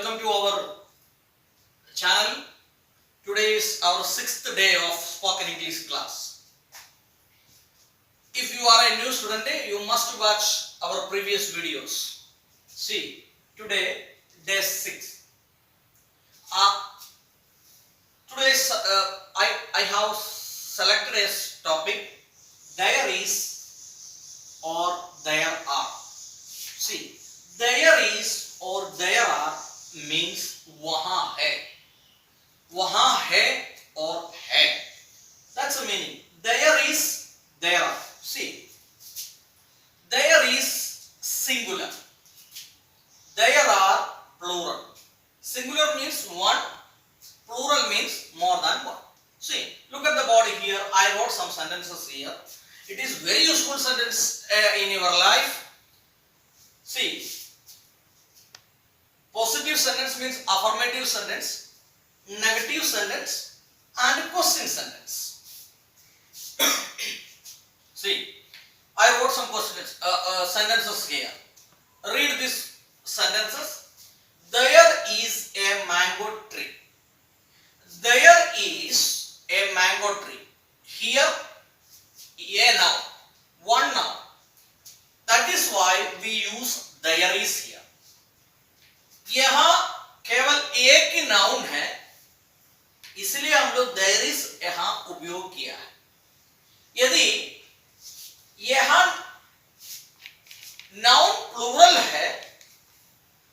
welcome to our channel. Today is our 6th day of spoken English class. If you are a new student, you must watch our previous videos. See, today day 6. Today's I have selected a topic, there is or there are. See, there is or there are means वहाँ है और है. That's the meaning. There is, there are. See, there is singular. There are plural. Singular means one. Plural means more than one. See, look at the body here. I wrote some sentences here. It is very useful sentence in your life. See, positive sentence means affirmative sentence, negative sentence, and question sentence. See, I wrote some questions, sentences here. Read these sentences. There is a mango tree. There is a mango tree. Here, a noun, one noun. That is why we use there is here. यहाँ केवल एक ही noun है, इसलिए हम लोग there is यहाँ उपयोग किया है. यदि यहाँ नाउन प्लूरल है,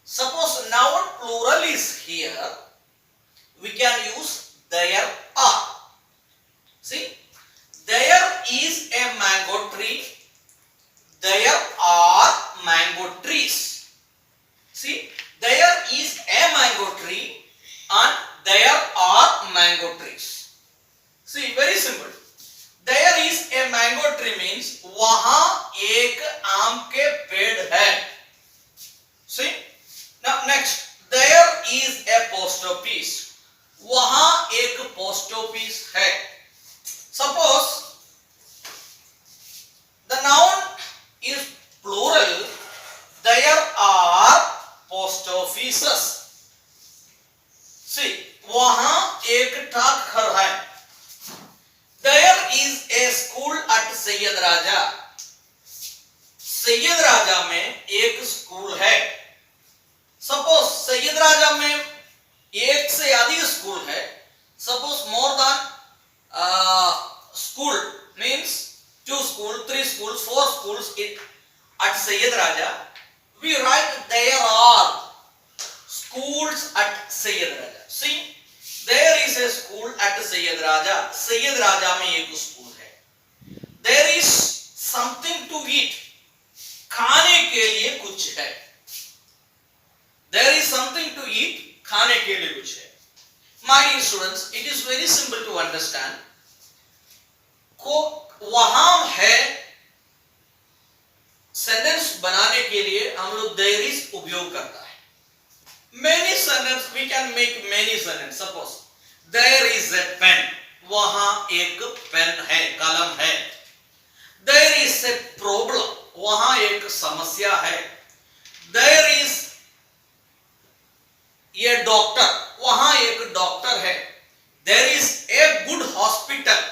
suppose noun plural is here, we can use there are. See, there is a mango tree. There are mango trees. See, there is a mango tree and there are mango trees. See, very simple. There is a mango tree means वहाँ एक आम के पेड़ है. See, now next, there is a post office. वहाँ एक post office है. Suppose the noun is plural, there are post offices. See, वहाँ एक डाकघर है. There is a school at Syed राजा. सैयद राजा में एक स्कूल है. Suppose सैयद राजा में एक से अधिक स्कूल है. Suppose more than school means 2 schools, 3 schools, 4 schools at Sayyid Raja. We write there are schools at Sayyid Raja. See, there is a school at Sayyid Raja. Sayyid Raja में एक school है. There is something to eat. खाने के लिए कुछ है. There is something to eat. खाने के लिए कुछ है. My dear students, it is very simple to understand. वहां है सेंटेंस बनाने के लिए हम लोग there is उपयोग करता है. Many sentence we can make many sentence. Suppose there is a pen. वहां एक पेन है, कलम है. There is a problem. वहां एक समस्या है. There is a doctor. वहां एक डॉक्टर है. There is a good hospital.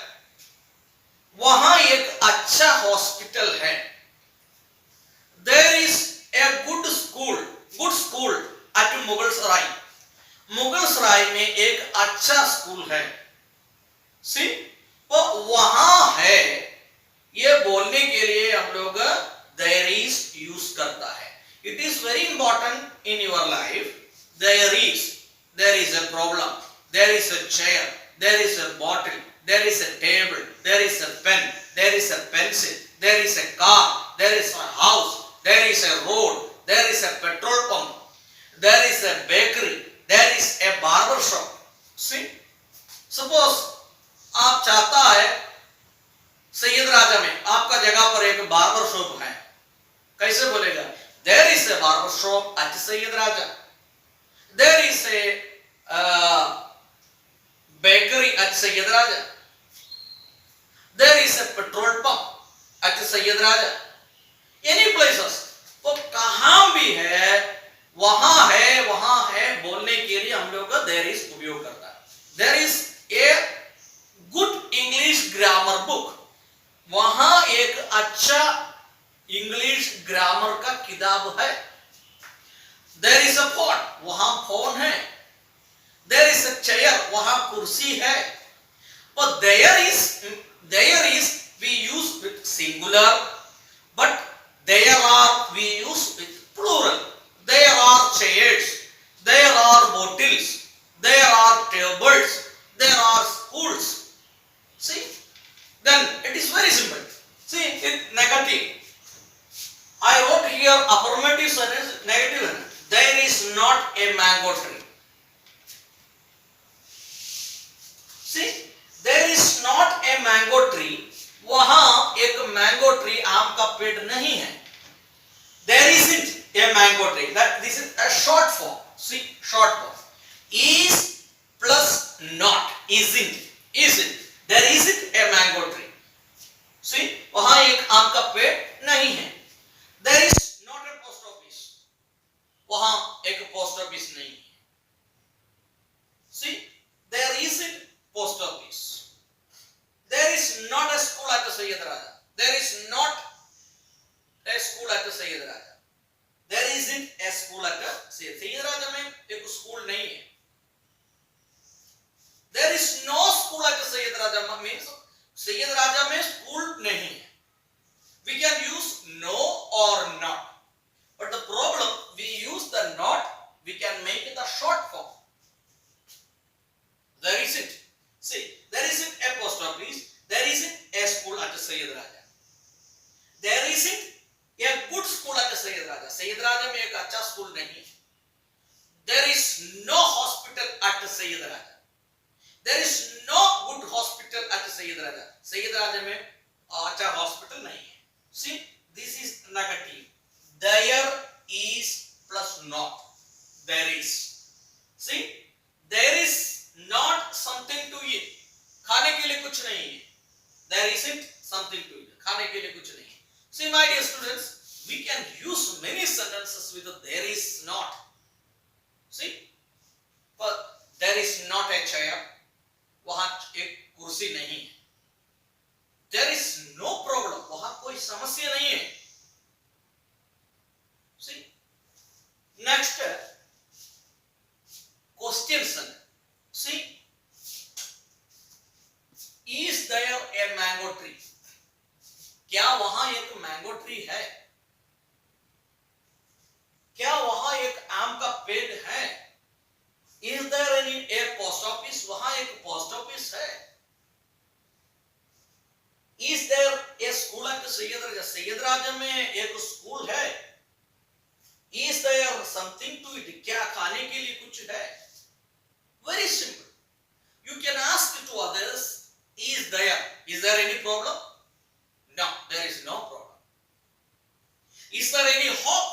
वहां एक अच्छा हॉस्पिटल है. There is a good school at Mughalsarai. Mughalsarai में एक अच्छा स्कूल है. See, तो वहां है, ये बोलने के लिए हम लोग there is यूज करता है. It is very important in your life. There is a problem. There is a chair. There is a bottle. There is a table, there is a pen, there is a pencil, there is a car, there is a house, there is a road, there is a petrol pump, there is a bakery, there is a barber shop. See, suppose आप चाहता है सैयद राजा में आपका जगह पर एक barber shop है. कैसे बोलेगा? There is a barber shop at Syed Raja. There is a bakery at Syed Raja. There is a petrol pump at Syed Raja. Any places. तो कहां भी है, वहां है बोल हम लोग का देयर इज उपयोग करता है. There is a good English grammar book. वहां एक अच्छा इंग्लिश ग्रामर का किताब है. देयर इज अ फोन, वहां फोन है. देयर इज अ चेयर, वहां कुर्सी है. But there is we use with singular, but there are we use with plural. There are chairs, there are bottles, there are tables, there are schools. See, then it is very simple. See, it negative. I wrote here affirmative sentence, negative sentence. There is not a mango tree. See, there is not a mango tree. वहां एक mango tree, आम का पेड़ नहीं है. There isn't a mango tree. That this is a short form. See, short form. Is plus not, isn't. There isn't a mango tree. See, वहां एक आम का पेड़ नहीं है. There is not a post office. वहां एक पोस्ट ऑफिस नहीं है. See, there isn't post office. There is not a school at Sayyid Raja. There is not a school at Sayyid Raja. There isn't a school at Sayyid Raja में एक school नहीं है. There is no school at Sayyid Raja means Sayyid Raja में school नहीं है. We can use no or not. But the problem, we use the not, we can make it a short form. There isn't. See, there isn't a post office, there isn't a school at Sayyid Raja. There isn't a good school at Sayyid Raja. Sayyid Raja में एक अच्छा school नहीं है. There is no hospital at Sayyid Raja. There is no good hospital at Sayyid Raja. Sayyid Raja में अच्छा hospital नहीं है. See, this is negative. There is plus not. There is. See, there is not something to eat. खाने के लिए कुछ नहीं है. There isn't something to eat. खाने के लिए कुछ नहीं है. See, my dear students, we can use many sentences with the there is not. See, but there is not a chair. वहां एक कुर्सी नहीं है. There is no problem. वहां कोई समस्या नहीं है. See, next question. See, is there a mango tree? क्या वहां एक मैंगो ट्री है? क्या वहां एक आम का पेड़ है? Is there any a post office? वहां एक पोस्ट ऑफिस है. Is there a school at Sayyid Raja? Sayyid Raja में एक स्कूल है. Is there something to eat? क्या खाने के लिए कुछ है? Very simple. You can ask to others, is there any problem? No, there is no problem. Is there any hope?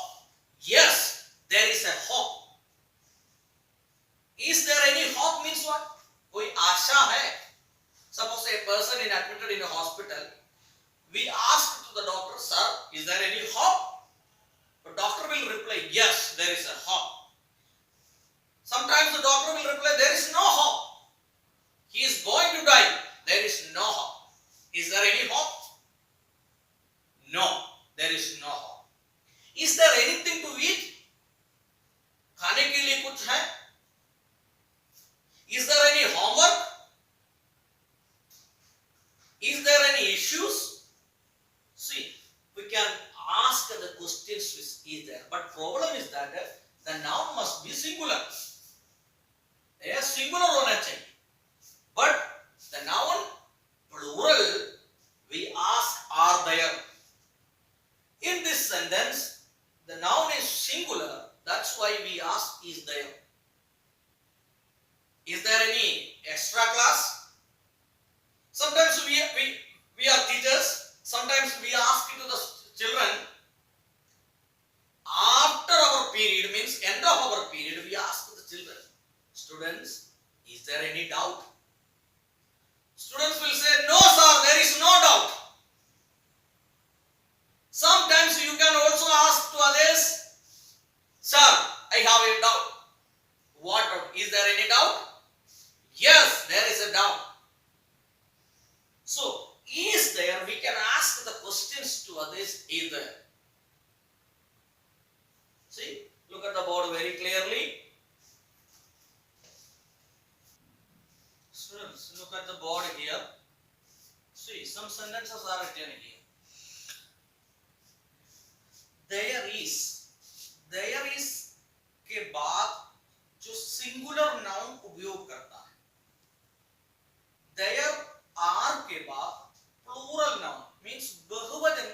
Yes, there is a hope. Is there any hope means what? कोई आशा है. Suppose a person is admitted in a hospital. We ask to the doctor, sir, is there any hope? The doctor will reply, yes, there is a hope. Sometimes the doctor will reply, there is no hope. He is going to die. There is no hope. Is there any hope? No, there is no hope. Is there anything to eat? खाने के लिए कुछ है? Is there any homework? Is there any issues? See, we can ask the questions which is there, but problem is that the noun must be singular. यह singular होना चाहिए. But the noun plural, we ask are there. In this sentence, the noun is singular. That's why we ask is there. Is there any extra class? Sometimes we are teachers. Sometimes we ask to the children after our period, means end of our period. We ask the children, students, is there any doubt? Students will say, no sir, there is no doubt. Sometimes you can also ask to others, sir, I have a doubt. What doubt? Is Is there any doubt? Yes, there is a doubt. So, is there, we can ask the questions to others, is there? See, look at the board very clearly. Students, look at the board here. See, some sentences are written here. There is के बाद जो singular noun उपयोग करता है, there are के बाद plural noun means बहुवचन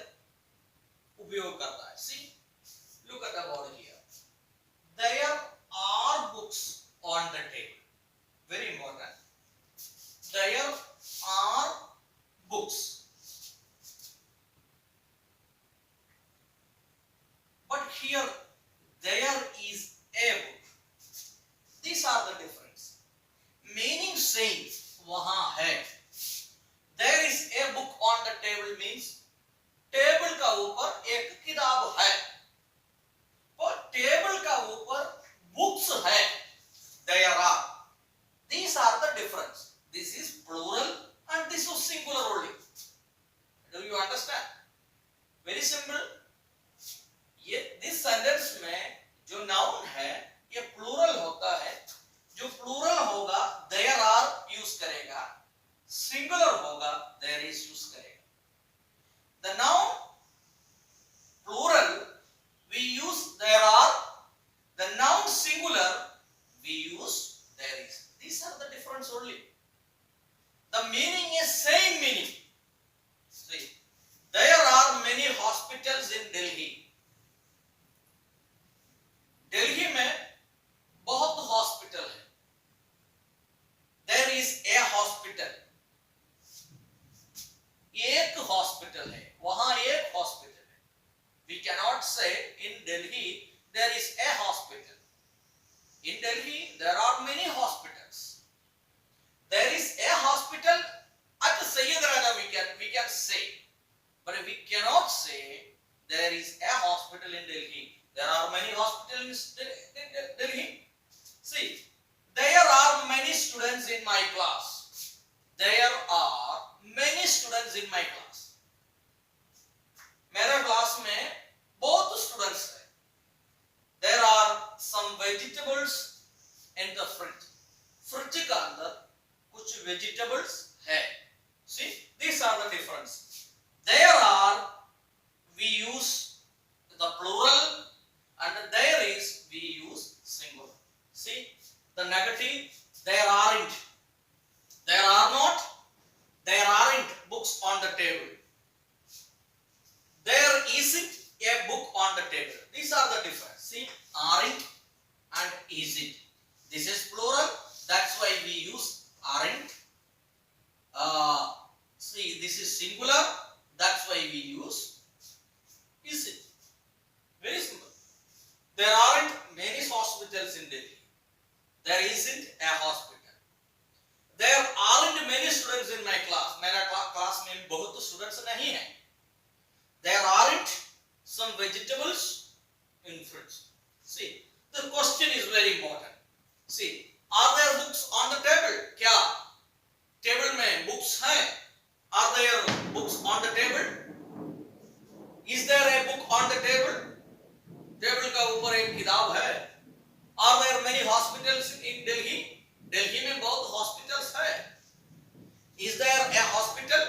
उपयोग करता है. See, look at the board here. There are books on the table. Very important. There are books. But here, there is a book. These are the difference. Meaning same, वहाँ है. There is a book on the table means table का ऊपर एक किताब है. और table का ऊपर बुक्स है. There are. These are the difference. This is plural and this is singular only. Do you understand? Very simple. ये this sentence में जो noun है ये plural होता है. जो plural होगा there are use करेगा. Singular होगा there is use करेगा. The noun plural we use there are. The noun singular we use there is. These are the difference only. The meaning is same meaning. See, there are many hospitals in Delhi. Delhi में बहुत hospital है. There is a hospital. एक hospital है. वहां एक hospital है. We cannot say in Delhi there is a hospital. In Delhi there are many hospitals. There is a hospital at Sayyidaraja we can say, but we cannot say there is a hospital in Delhi. There are many hospitals in Delhi. See, there are many students in my class. There are many students in my class. मेरे class में बहुत students हैं. There are some vegetables in the fridge. Fridge का अंदर कुछ vegetables है. See, these are the difference. There are we use the plural. And there is we use singular. See the negative. There aren't. There are not. There aren't books on the table. There isn't a book on the table. These are the difference. See, aren't and isn't. This is plural. That's why we use aren't. See, this is singular. That's why we use isn't. Very simple. There aren't many hospitals in Delhi. There isn't a hospital. There aren't many students in my class. मेरा class में बहुत students नहीं हैं. There aren't some vegetables in fridge. See, the question is very important. See, are there books on the table? क्या table में books हैं? Are there books on the table? Is there a book on the table? Table का ऊपर एक किताब है. Are there many hospitals in Delhi? Delhi में बहुत हॉस्पिटल्स है. Is there a hospital?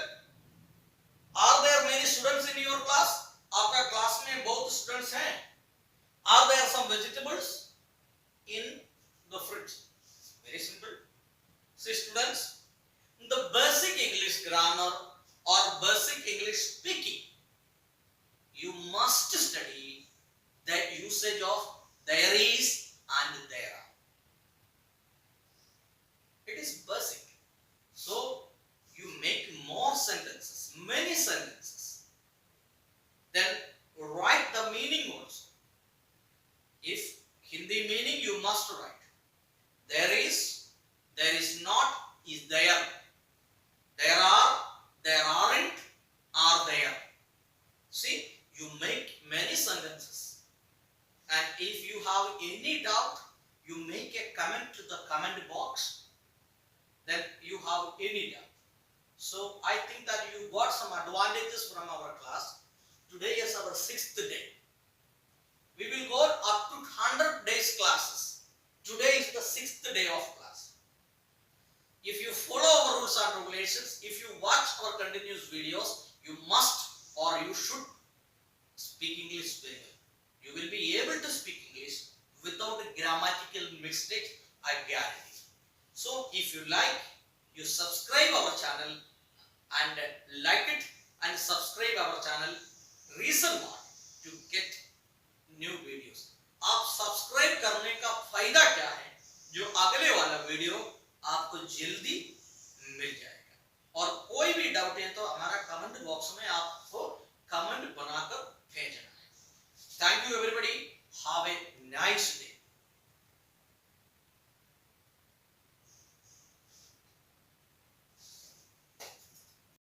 Are there many students in your class? आपका class में बहुत स्टूडेंट्स हैं. Are there some vegetables in the fridge? Very simple. See students, the basic English grammar or basic English speaking, you must study the usage of there is and there are. It is basic. So you make more sentences, many sentences. Then write the meaning also. If Hindi meaning you must write. There is not, is there. There are, there aren't, are there. See, you make many sentences. And if you have any doubt, you make a comment to the comment box, then you have any doubt. So I think that you got some advantages from our class. Today is our 6th day. We will go up to 100 days classes. Today is the 6th day of class. If you follow our rules and regulations, if you watch our continuous videos, you must or you should speak English very well. You will be able to speak English without a grammatical mistake, I guarantee. So if you like, you subscribe our channel and like it and subscribe our channel. Reason what? To get new videos. आप subscribe करने का फायदा क्या है? जो अगले वाला video आपको जल्दी मिल जाएगा। और कोई भी डाउट है तो हमारा कमेंट बॉक्स में आपको कमेंट बनाकर